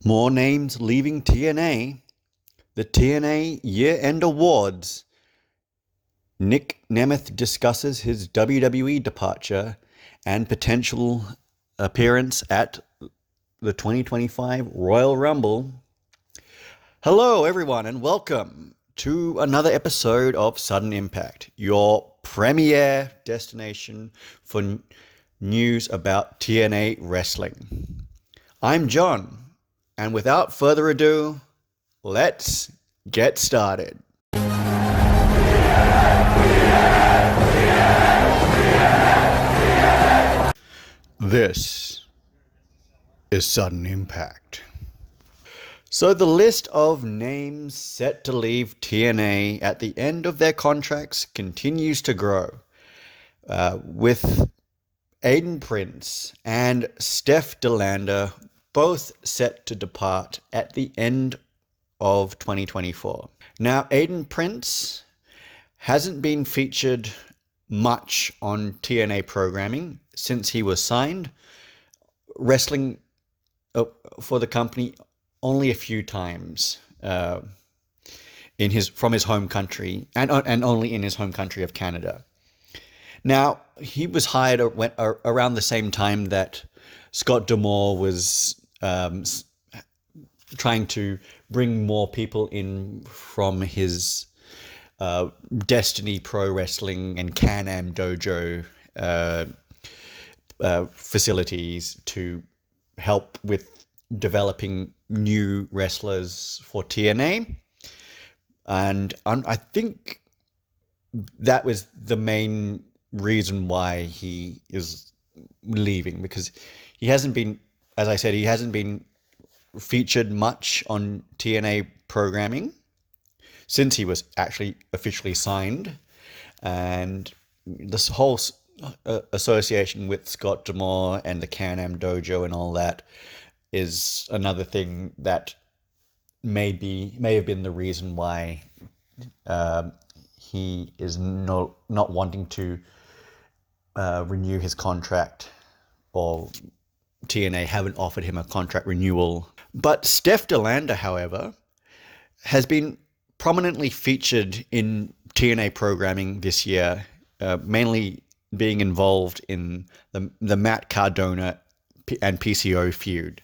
More names leaving TNA. The TNA Year-End Awards. Nic Nemeth discusses his WWE departure and potential appearance at the 2025 Royal Rumble. Hello, everyone, and welcome to another episode of Sudden Impact, your premier destination for news about TNA wrestling. I'm John. And without further ado, let's get started. This is Sudden Impact. So the list of names set to leave TNA at the end of their contracts continues to grow, with Aiden Prince and Steph DeLander both set to depart at the end of 2024. Now, Aiden Prince hasn't been featured much on TNA programming since he was signed, wrestling for the company only a few times from his home country and only in his home country of Canada. Now, he was hired around the same time that Scott D'Amore was trying to bring more people in from his Destiny Pro Wrestling and Can-Am Dojo facilities to help with developing new wrestlers for TNA. And I think that was the main reason why he is leaving, because he hasn't been, as I said, he hasn't been featured much on TNA programming since he was actually officially signed. And this whole association with Scott D'Amore and the Can-Am Dojo and all that is another thing that may have been the reason why he is not wanting to renew his contract, or TNA haven't offered him a contract renewal. But Steph DeLander, however, has been prominently featured in TNA programming this year, mainly being involved in the Matt Cardona and PCO feud,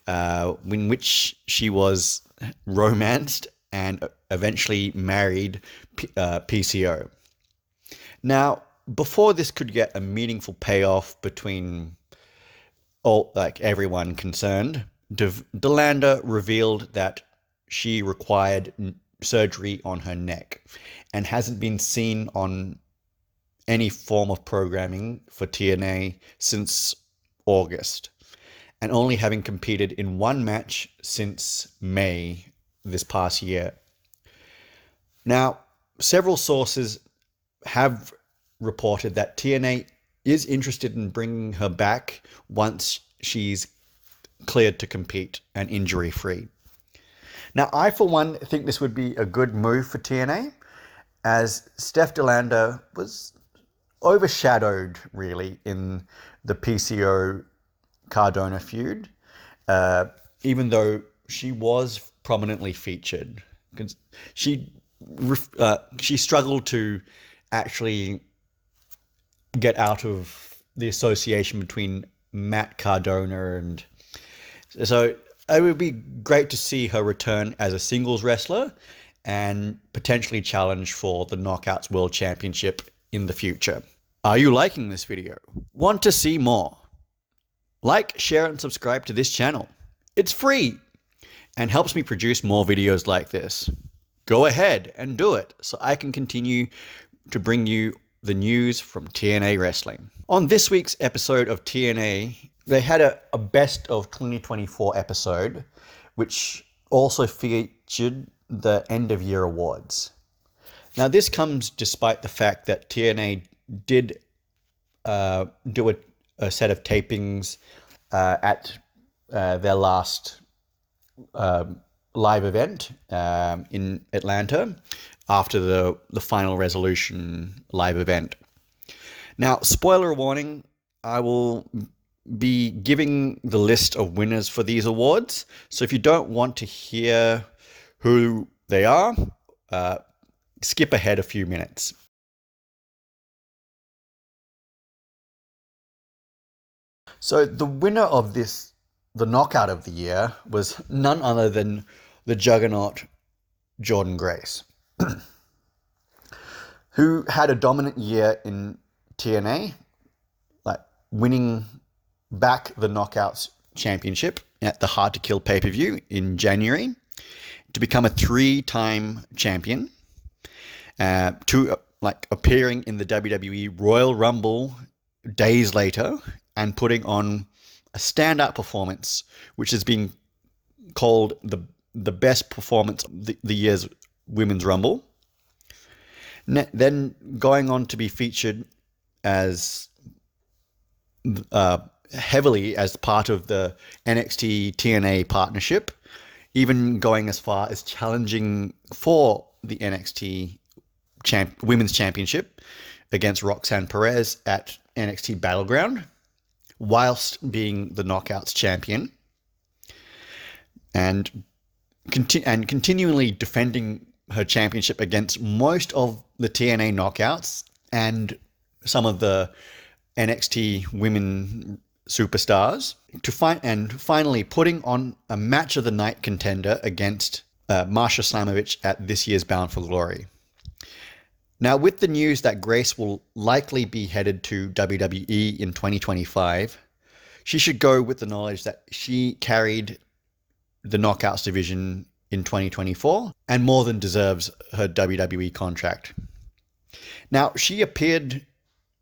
in which she was romanced and eventually married PCO. Now, before this could get a meaningful payoff between everyone concerned, DeLander revealed that she required surgery on her neck and hasn't been seen on any form of programming for TNA since August, and only having competed in one match since May this past year. Now, several sources have reported that TNA is interested in bringing her back once she's cleared to compete and injury-free. Now, I, for one, think this would be a good move for TNA, as Steph DeLander was overshadowed, really, in the PCO Cardona feud, even though she was prominently featured. She struggled to actually get out of the association between Matt Cardona, and so it would be great to see her return as a singles wrestler and potentially challenge for the Knockouts World Championship in the future. Are you liking this video? Want to see more? Like, share, and subscribe to this channel. It's free and helps me produce more videos like this. Go ahead and do it so I can continue to bring you the news from TNA Wrestling. On this week's episode of TNA, they had a best of 2024 episode, which also featured the end of year awards. Now, this comes despite the fact that TNA did do a set of tapings at their last live event in Atlanta after the Final Resolution live event. Now, spoiler warning, I will be giving the list of winners for these awards. So if you don't want to hear who they are, skip ahead a few minutes. So the winner of the knockout of the year, was none other than the juggernaut Jordan Grace, who had a dominant year in TNA, like winning back the Knockouts Championship at the Hard to Kill pay-per-view in January to become a 3-time champion, to appearing in the WWE Royal Rumble days later and putting on a standout performance, which has been called the best performance of the year's Women's Rumble. Then going on to be featured as heavily as part of the NXT TNA partnership, even going as far as challenging for the NXT Women's Championship against Roxanne Perez at NXT Battleground, whilst being the Knockouts champion, and continually defending her championship against most of the TNA Knockouts and some of the NXT women superstars, and finally putting on a match of the night contender against Marsha Slamovich at this year's Bound for Glory. Now, with the news that Grace will likely be headed to WWE in 2025, she should go with the knowledge that she carried the Knockouts division in 2024 and more than deserves her WWE contract. Now, she appeared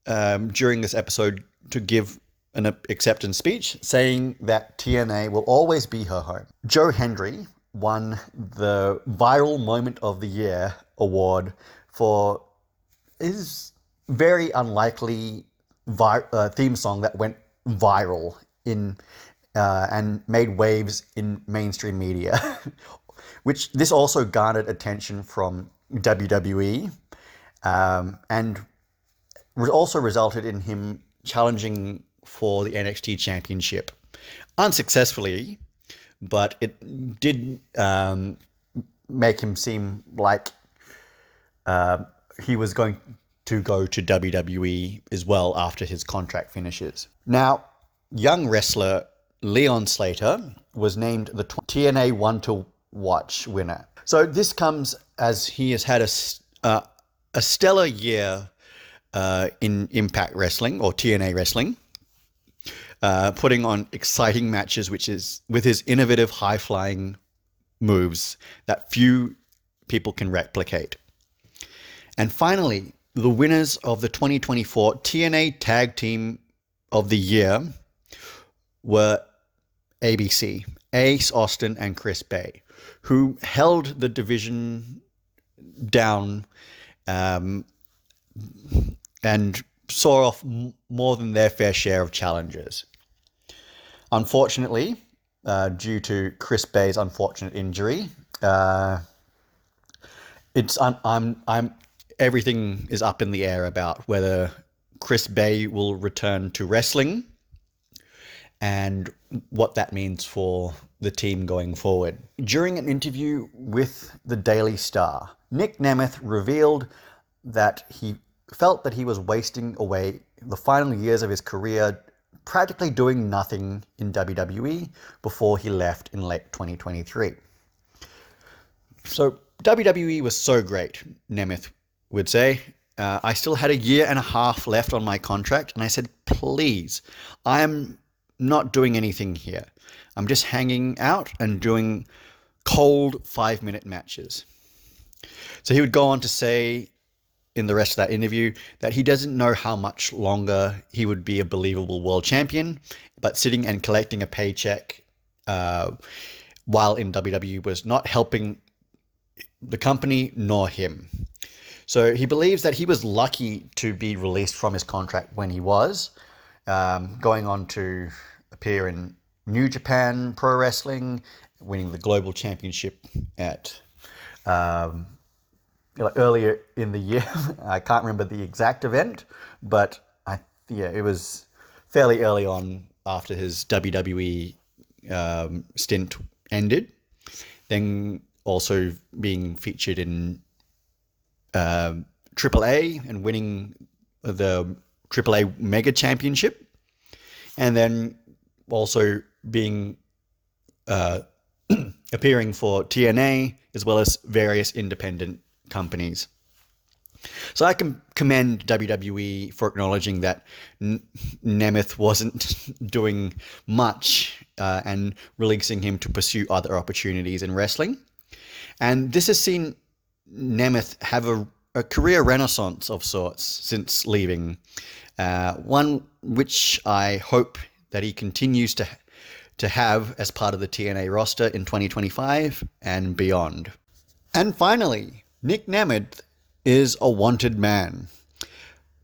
during this episode to give an acceptance speech saying that TNA will always be her home. Joe Hendry won the Viral Moment of the Year award for his very unlikely theme song that went viral and made waves in mainstream media, which this also garnered attention from WWE, and also resulted in him challenging for the NXT Championship unsuccessfully, but it did make him seem like he was going to go to WWE as well after his contract finishes. Now, young wrestler Leon Slater was named the TNA One to Watch winner. So this comes as he has had a stellar year in Impact Wrestling or TNA Wrestling, putting on exciting matches, with his innovative high-flying moves that few people can replicate. And finally, the winners of the 2024 TNA Tag Team of the Year were ABC, Ace Austin and Chris Bay, who held the division down and saw off more than their fair share of challenges. Unfortunately, due to Chris Bay's unfortunate injury, everything is up in the air about whether Chris Bay will return to wrestling and what that means for the team going forward. During an interview with the Daily Star, Nic Nemeth revealed that he felt that he was wasting away the final years of his career practically doing nothing in WWE before he left in late 2023. So WWE was so great, Nemeth would say. I still had a year and a half left on my contract, and I said, please, I am not doing anything here. I'm just hanging out and doing cold 5-minute matches. So he would go on to say in the rest of that interview that he doesn't know how much longer he would be a believable world champion, but sitting and collecting a paycheck while in WWE was not helping the company nor him. So he believes that he was lucky to be released from his contract when he was, going on to appear in New Japan Pro Wrestling, winning the Global Championship at earlier in the year. I can't remember the exact event, but it was fairly early on after his WWE stint ended. Then also being featured in AAA and winning the AAA Mega Championship. And then also being appearing for TNA as well as various independent companies. So I can commend WWE for acknowledging that Nemeth wasn't doing much and releasing him to pursue other opportunities in wrestling. And this has seen Nemeth have a career renaissance of sorts since leaving, one which I hope that he continues to have as part of the TNA roster in 2025 and beyond. And finally, Nic Nemeth is a wanted man.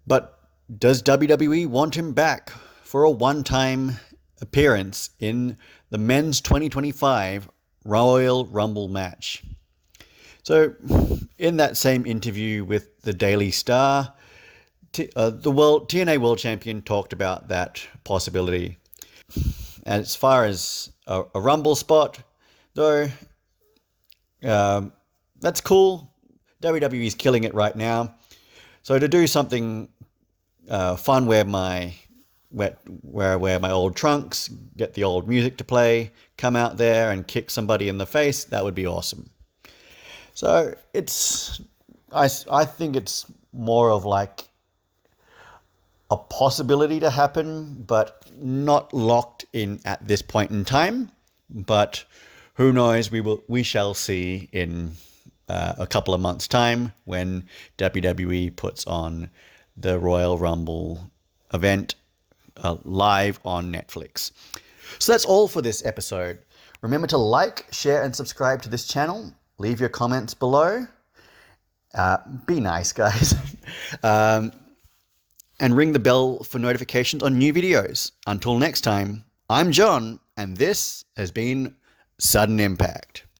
But does WWE want him back for a one-time appearance in the men's 2025 Royal Rumble match? So, in that same interview with the Daily Star, the TNA World Champion talked about that possibility. As far as a Rumble spot, though, that's cool. WWE's killing it right now. So to do something fun, wear my old trunks, get the old music to play, come out there and kick somebody in the face, that would be awesome. So I think it's more of like a possibility to happen, but not locked in at this point in time. But who knows? We shall see in a couple of months' time when WWE puts on the Royal Rumble event live on Netflix. So that's all for this episode. Remember to like, share, and subscribe to this channel. Leave your comments below. Be nice, guys. And ring the bell for notifications on new videos. Until next time, I'm John, and this has been Sudden Impact.